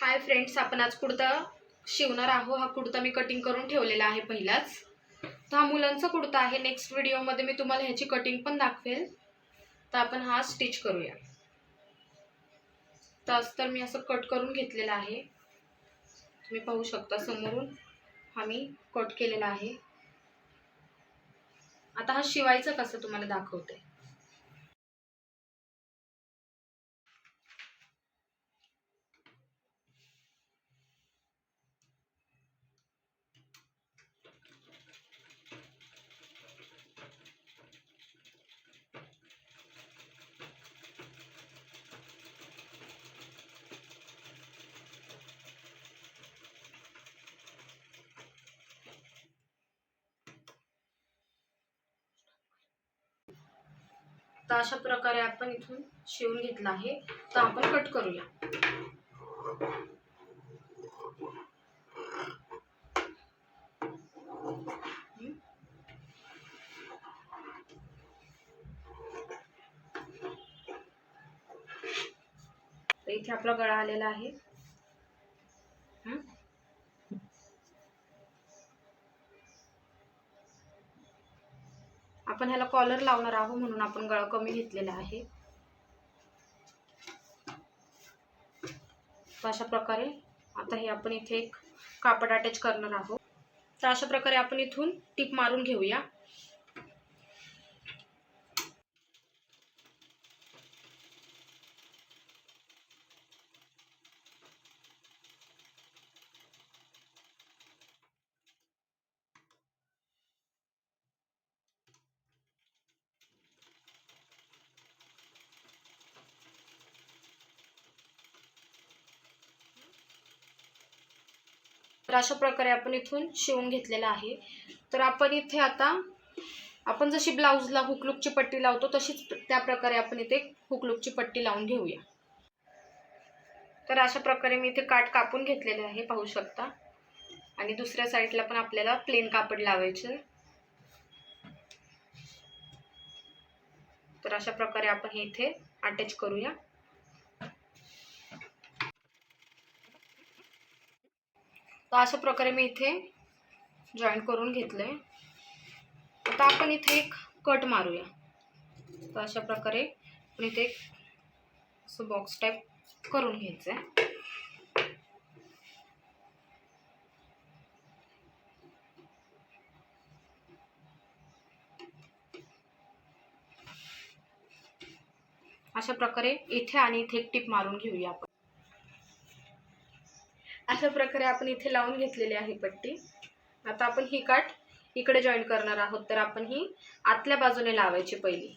Hi friends, आपण आज कुर्ता शिवणार आहोत। हा कुर्ता मी कटिंग करून ठेवलेला आहे पहिलाच। तर हा मुलांचा कुर्ता आहे। नेक्स्ट व्हिडिओमध्ये मी तुम्हाला ह्याची कटिंग पण दाखवेल। तर आपण हा स्टिच करूया। तर मी असं कट करून घेतलेला आहे। तुम्ही पाहू शकता समोरून हा मी कट केलेला आहे। आता हा शिवायचा कसं तुम्हाला दाखवते। तर अशा प्रकारे आपण इथून शिवून घेतला आहे। तर आपण कट करूया। तर इथे आपला गळा आलेला आहे। आपण ह्याला कॉलर लावणार आहोत, म्हणून आपण गळा कमी घेतलेला आहे। तर अशा प्रकारे आता हे आपण इथे एक कापड अटॅच करणार आहोत। तर अशा प्रकारे आपण इथून टिप मारून घेऊया। तर अशा प्रकारे आपण इथून शिवून घेतलेला आहे। तर आपण इथे आता आपण जशी ब्लाउजला हुकलूकची पट्टी लावतो तशीच त्या प्रकारे आपण इथे हुकलूकची पट्टी लावून घेऊया। तर अशा प्रकारे मी इथे काठ कापून घेतलेले आहे, पाहू शकता। आणि दुसऱ्या साईडला पण आपल्याला प्लेन कापड लावायचे। तर अशा प्रकारे आपण हे इथे अटॅच करूया। तर अशा प्रकारे मी इथे जॉईन करून घेतलंय। आता आपण इथे एक कट मारूया। तर अशा प्रकारे आपण इथे असं बॉक्स टाइप करून घ्यायचं आहे। अशा प्रकारे इथे आणि इथे एक टिप मारून घेऊया आपण। अशा प्रकारे आपण इथे लावून घेतलेली आहे पट्टी। आता आपण ही काठ इकडे जॉईन करणार आहोत। तर आपण ही आतल्या बाजूने लावायची पहिली।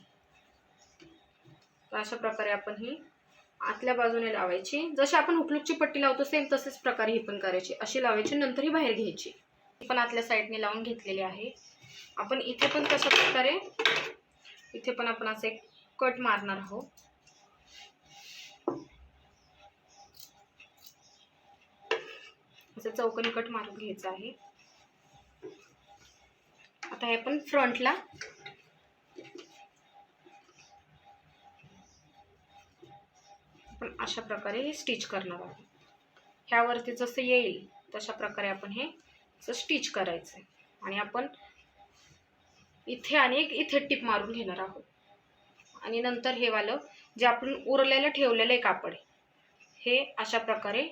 तर अशा प्रकारे आपण ही आतल्या बाजूने लावायची। जशी आपण हुकलूकची पट्टी लावतो सेम तसेच प्रकारे ही पण करायची। अशी लावायची, नंतर ही बाहेर घ्यायची। ही पण आतल्या साईडने लावून घेतलेली आहे। आपण इथे पण तशा प्रकारे इथे पण आपण असे एक कट मारणार आहोत। असं चौकोनी कट मारून घ्यायचं आहे। आता हे आपण फ्रंटला आपण अशा प्रकारे स्टिच करणार आहोत। ह्यावरती जसं येईल तशा प्रकारे आपण हे स्टिच करायचं आहे। आणि आपण इथे आणि एक इथे टिप मारून घेणार आहोत। आणि नंतर हे वालं जे आपण उरलेलं ठेवलेलं आहे कापड, हे अशा प्रकारे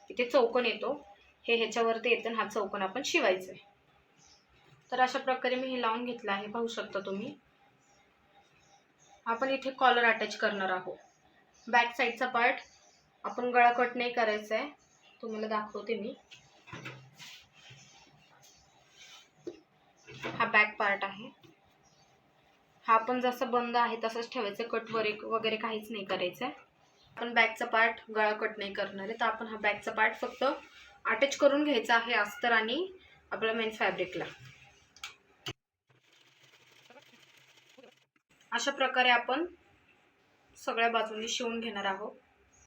इथे चौकोन येतो, हे ह्याच्यावरती येतं। हा चौकोन आपण शिवायचा आहे। तर अशा प्रकारे मी हे लावून घेतलं आहे, पाहू शकता तुम्ही। आपण इथे कॉलर अटॅच करणार आहोत। बॅक साईडचा पार्ट आपण गळा कट नाही करायचा आहे, तुम्हाला दाखवते मी। हा बॅक पार्ट आहे। हा आपण जसं बंद आहे तसंच ठेवायचं, कट वगैरे काहीच नाही करायचं आहे। आपण बॅकचा पार्ट गळा कट नाही करणार आहे। तर आपण हा बॅकचा पार्ट फक्त अटॅच करून घ्यायचा आहे अस्तर आणि आपल्या मेन फॅब्रिकला। अशा प्रकारे आपण सगळ्या बाजूंनी शिवून घेणार आहोत।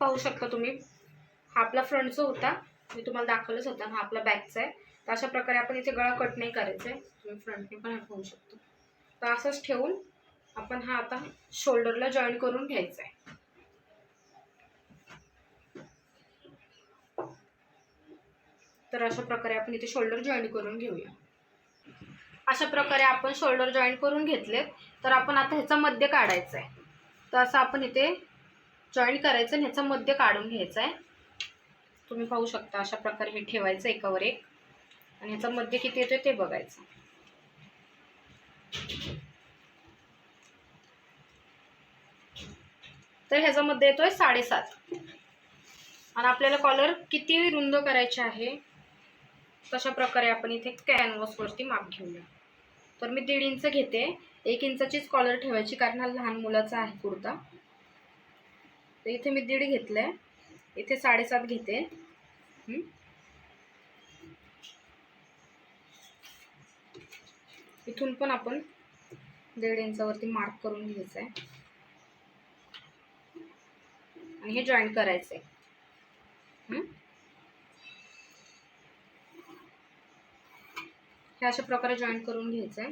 पाहू शकता तुम्ही, हा आपला फ्रंटचा होता, मी तुम्हाला दाखवलंच होता। हा आपला बॅकचा आहे। तर अशा प्रकारे आपण इथे गळा कट नाही करायचा आहे, तुम्ही फ्रंटने पण पाहू शकता। तर असंच ठेवून आपण हा आता शोल्डरला जॉईन करून घ्यायचा आहे। तर अशा प्रकारे आपण इथे शोल्डर जॉईन करून घेऊया. अशा प्रकारे आपण शोल्डर जॉईन करून घेतलेत. तर आपण आता ह्याचा मध्य काढायचा आहे. तर असं आपण इथे जॉईन करायचं आणि ह्याचा मध्य काढून घ्यायचा आहे. तुम्ही पाहू शकता अशा प्रकारे हे ठेवायचं एकावर एक आणि ह्याचा मध्य किती येतोय ते बघायचं. तर ह्याचा मध्ये येतोय 7.5 आणि आपल्याला कॉलर किती रुंद करायचे आहे तशा प्रकारे आपण इथे कॅनव्हासवरती माप घेऊया. तर मी 1.5 इंच घेते. 1 इंचाचीच कॉलर ठेवायची कारण हा लहान मुलाचा आहे कुर्ता. तर इथे मी 1.5 घेतलंय. इथे 7.5 घेते. इथून पण आपण 1.5 इंचावरती मार्क करून घ्यायचं आहे आणि हे जॉईन करायचंय. हे अशा प्रकारे जॉईन करून घ्यायचंय.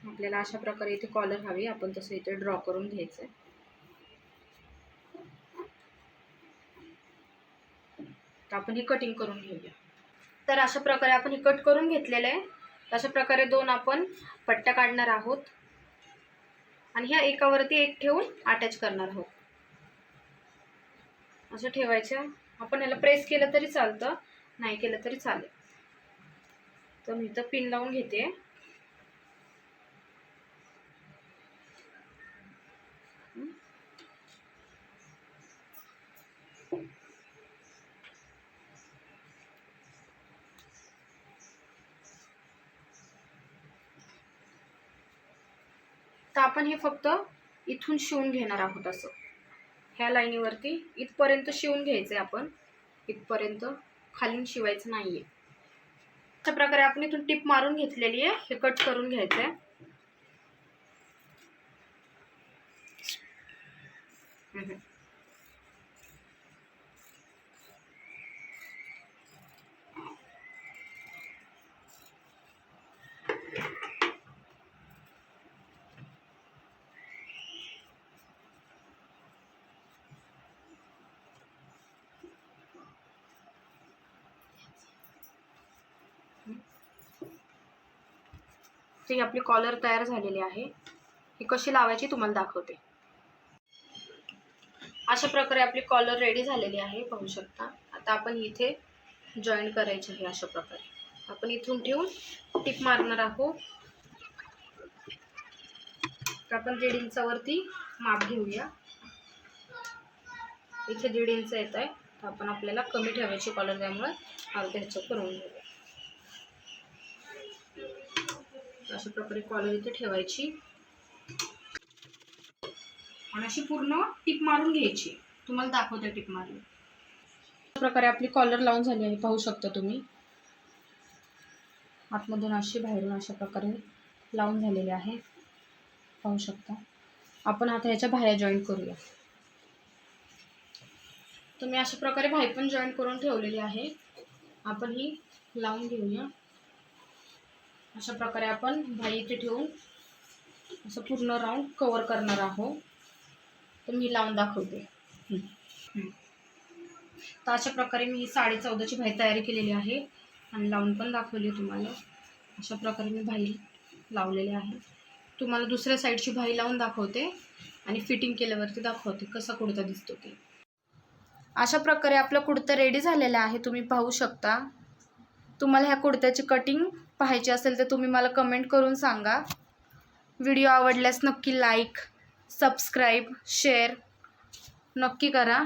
आपल्याला अशा प्रकारे इथे कॉलर हवी, आपण तसं इथे ड्रॉ करून घ्यायचंय. तर आपण ही कटिंग करून घेऊया. तर अशा प्रकारे आपण ही कट करून घेतलेलं आहे. अशा प्रकारे 2 आपण पट्ट्या काढणार आहोत आणि ह्या एकावरती एक ठेवून अटॅच करणार आहोत. असं ठेवायचं. आपण याला प्रेस केलं तरी चालतं, नाही केलं तरी चालेल. तर मी इथं पिन लावून घेते. तर आपण हे फक्त इथून शिवून घेणार आहोत. असं ह्या लाईनीवरती इथपर्यंत शिवून घ्यायचंय. आपण इथपर्यंत खाली शिवायचं नाहीये. अशा प्रकारे आपण इथून टिप मारून घेतलेली आहे. हे कट करून घ्यायचंय. ही आपली कॉलर तयार झालेली आहे. ही कशी लावायची तुम्हाला दाखवते. अशा प्रकारे आपली कॉलर रेडी झालेली आहे, पाहू शकता. आता आपण इथे जॉईन करायचे आहे. अशा प्रकारे आपण इथून ठेवून टिप मारणार आहोत. तर आपण 1.5 इंचावरती माप घेऊया. इथे 1.5 इंच येत आहे. तर आपण आपल्याला कमी ठेवायची कॉलर, त्यामुळे अर्ध्या ह्याचं करून घेऊया. अशा प्रकारे कॉलर इथे ठेवायची आणि अशी पूर्ण टिप मारून घ्यायची. तुम्हाला दाखवते टिप मारून. अशा प्रकारे आपली कॉलर लावून झाली आहे, पाहू शकता तुम्ही. आतमधून अशी, बाहेरून अशा प्रकारे लावून झालेली आहे, पाहू शकता. आपण आता ह्याच्या बाह्या जॉईन करूया. तुम्ही अशा प्रकारे बाही पण जॉईन करून ठेवलेली आहे. आपण ही लावून घेऊया. अशा प्रकारे आपण बाही इथे ठेवून असं पूर्ण राऊंड कव्हर करणार आहोत. तर मी लावून दाखवते. तर अशा प्रकारे मी 14.5ची बाही तयारी केलेली आहे आणि लावून पण दाखवली तुम्हाला. अशा प्रकारे मी बाही लावलेली आहे. तुम्हाला दुसऱ्या साईडची बाही लावून दाखवते आणि फिटिंग केल्यावरती दाखवते कसा कुर्ता दिसतो ते. अशा प्रकारे आपला कुर्ता रेडी झालेला आहे, तुम्ही पाहू शकता. तुम्हाला ह्या कुर्त्याची कटिंग पाहायची असेल तर तुम्ही मला कमेंट करून सांगा. व्हिडिओ आवडल्यास नक्की लाईक, सबस्क्राईब, शेअर नक्की करा.